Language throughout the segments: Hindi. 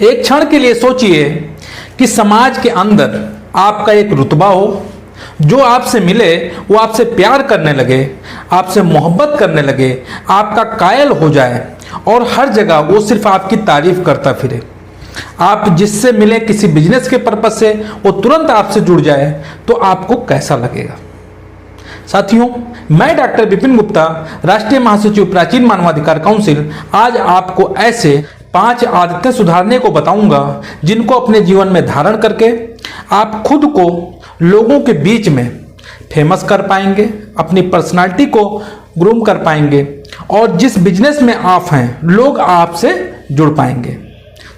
एक क्षण के लिए सोचिए कि समाज के अंदर आपका एक रुतबा हो, जो आपसे मिले वो आपसे प्यार करने लगे, आपसे मोहब्बत करने लगे, आपका कायल हो जाए और हर जगह वो सिर्फ आपकी तारीफ करता फिरे। आप जिससे मिले किसी बिजनेस के पर्पज से, वो तुरंत आपसे जुड़ जाए तो आपको कैसा लगेगा। साथियों, मैं डॉक्टर विपिन गुप्ता, राष्ट्रीय महासचिव प्राचीन मानवाधिकार काउंसिल, आज आपको ऐसे 5 आदतें सुधारने को बताऊंगा जिनको अपने जीवन में धारण करके आप खुद को लोगों के बीच में फेमस कर पाएंगे, अपनी पर्सनालिटी को ग्रूम कर पाएंगे और जिस बिजनेस में आप हैं लोग आपसे जुड़ पाएंगे।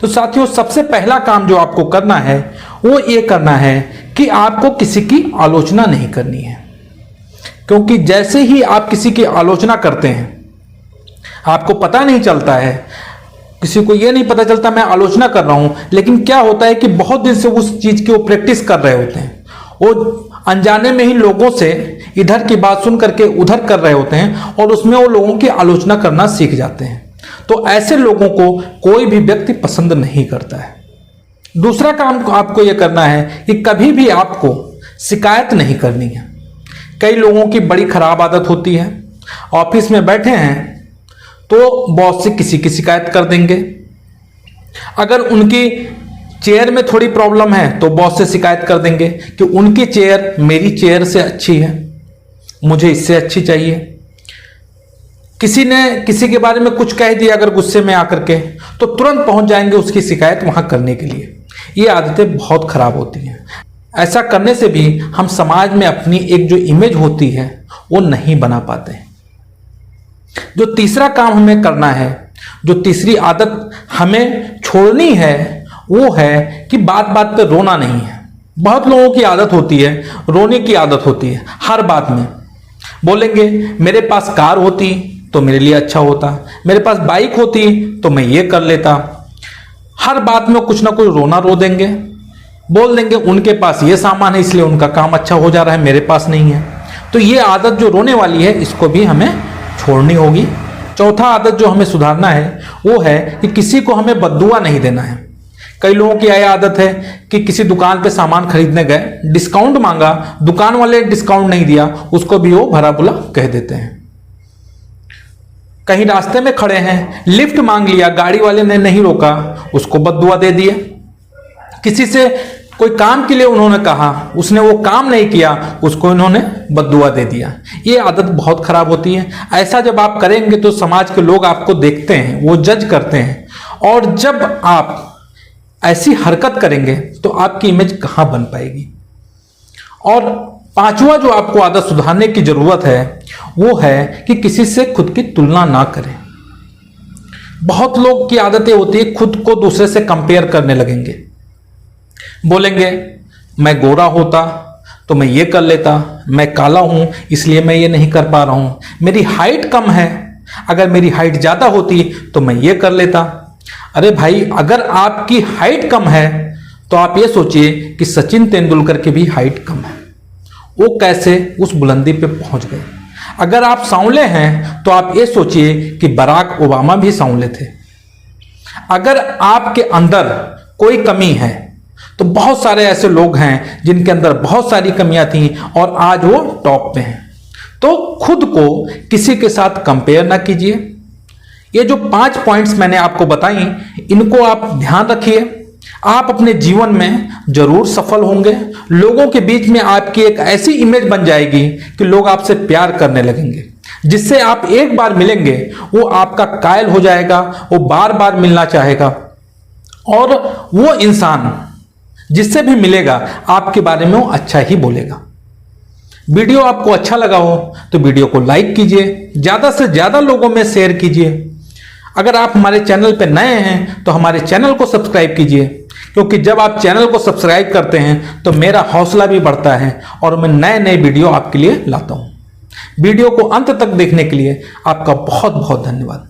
तो साथियों, सबसे पहला काम जो आपको करना है वो ये करना है कि आपको किसी की आलोचना नहीं करनी है, क्योंकि जैसे ही आप किसी की आलोचना करते हैं आपको पता नहीं चलता है, किसी को ये नहीं पता चलता मैं आलोचना कर रहा हूं, लेकिन क्या होता है कि बहुत दिन से उस चीज की वो प्रैक्टिस कर रहे होते हैं, वो अनजाने में ही लोगों से इधर की बात सुन करके उधर कर रहे होते हैं और उसमें वो लोगों की आलोचना करना सीख जाते हैं। तो ऐसे लोगों को कोई भी व्यक्ति पसंद नहीं करता है। दूसरा काम आपको यह करना है कि कभी भी आपको शिकायत नहीं करनी है। कई लोगों की बड़ी खराब आदत होती है, ऑफिस में बैठे हैं तो बॉस से किसी की शिकायत कर देंगे, अगर उनकी चेयर में थोड़ी प्रॉब्लम है तो बॉस से शिकायत कर देंगे कि उनकी चेयर मेरी चेयर से अच्छी है, मुझे इससे अच्छी चाहिए। किसी ने किसी के बारे में कुछ कह दिया अगर गुस्से में आकर के, तो तुरंत पहुंच जाएंगे उसकी शिकायत वहां करने के लिए। ये आदतें बहुत खराब होती हैं। ऐसा करने से भी हम समाज में अपनी एक जो इमेज होती है वो नहीं बना पाते। जो तीसरा काम हमें करना है, जो तीसरी आदत हमें छोड़नी है, वो है कि बात बात पे रोना नहीं है। बहुत लोगों की आदत होती है, रोने की आदत होती है। हर बात में बोलेंगे मेरे पास कार होती तो मेरे लिए अच्छा होता, मेरे पास बाइक होती तो मैं ये कर लेता। हर बात में कुछ ना कुछ रोना रो देंगे, बोल देंगे उनके पास ये सामान है इसलिए उनका काम अच्छा हो जा रहा है, मेरे पास नहीं है। तो ये आदत जो रोने वाली है इसको भी हमें छोड़नी होगी। चौथा आदत जो हमें सुधारना है वो है कि किसी को हमें बद्दुआ नहीं देना है। कई लोगों की यह आदत है कि किसी दुकान पे सामान खरीदने गए, डिस्काउंट मांगा, दुकान वाले डिस्काउंट नहीं दिया, उसको भी वो भला बुरा कह देते हैं। कहीं रास्ते में खड़े हैं, लिफ्ट मांग लिया, गाड़ी वाले ने नहीं रोका, उसको बद्दुआ दे दिया। किसी से कोई काम के लिए उन्होंने कहा, उसने वो काम नहीं किया, उसको इन्होंने बद्दुआ दे दिया। ये आदत बहुत खराब होती है। ऐसा जब आप करेंगे तो समाज के लोग आपको देखते हैं, वो जज करते हैं, और जब आप ऐसी हरकत करेंगे तो आपकी इमेज कहां बन पाएगी। और पांचवा जो आपको आदत सुधारने की जरूरत है वो है कि किसी से खुद की तुलना ना करें। बहुत लोग की आदतें होती है खुद को दूसरे से कंपेयर करने लगेंगे, बोलेंगे मैं गोरा होता तो मैं ये कर लेता, मैं काला हूं इसलिए मैं ये नहीं कर पा रहा हूं, मेरी हाइट कम है, अगर मेरी हाइट ज्यादा होती तो मैं ये कर लेता। अरे भाई, अगर आपकी हाइट कम है तो आप ये सोचिए कि सचिन तेंदुलकर की भी हाइट कम है, वो कैसे उस बुलंदी पे पहुंच गए। अगर आप सांवले हैं तो आप ये सोचिए कि बराक ओबामा भी सांवले थे। अगर आपके अंदर कोई कमी है तो बहुत सारे ऐसे लोग हैं जिनके अंदर बहुत सारी कमियां थी और आज वो टॉप पे हैं। तो खुद को किसी के साथ कंपेयर ना कीजिए। ये जो 5 पॉइंट्स मैंने आपको बताई, इनको आप ध्यान रखिए। आप अपने जीवन में जरूर सफल होंगे। लोगों के बीच में आपकी एक ऐसी इमेज बन जाएगी कि लोग आपसे प्यार करने लगेंगे। जिससे आप एक बार मिलेंगे वो आपका कायल हो जाएगा, वो बार बार मिलना चाहेगा, और वो इंसान जिससे भी मिलेगा आपके बारे में वो अच्छा ही बोलेगा। वीडियो आपको अच्छा लगा हो तो वीडियो को लाइक कीजिए, ज्यादा से ज्यादा लोगों में शेयर कीजिए। अगर आप हमारे चैनल पर नए हैं तो हमारे चैनल को सब्सक्राइब कीजिए, क्योंकि जब आप चैनल को सब्सक्राइब करते हैं तो मेरा हौसला भी बढ़ता है और मैं नए नए वीडियो आपके लिए लाता हूं। वीडियो को अंत तक देखने के लिए आपका बहुत बहुत धन्यवाद।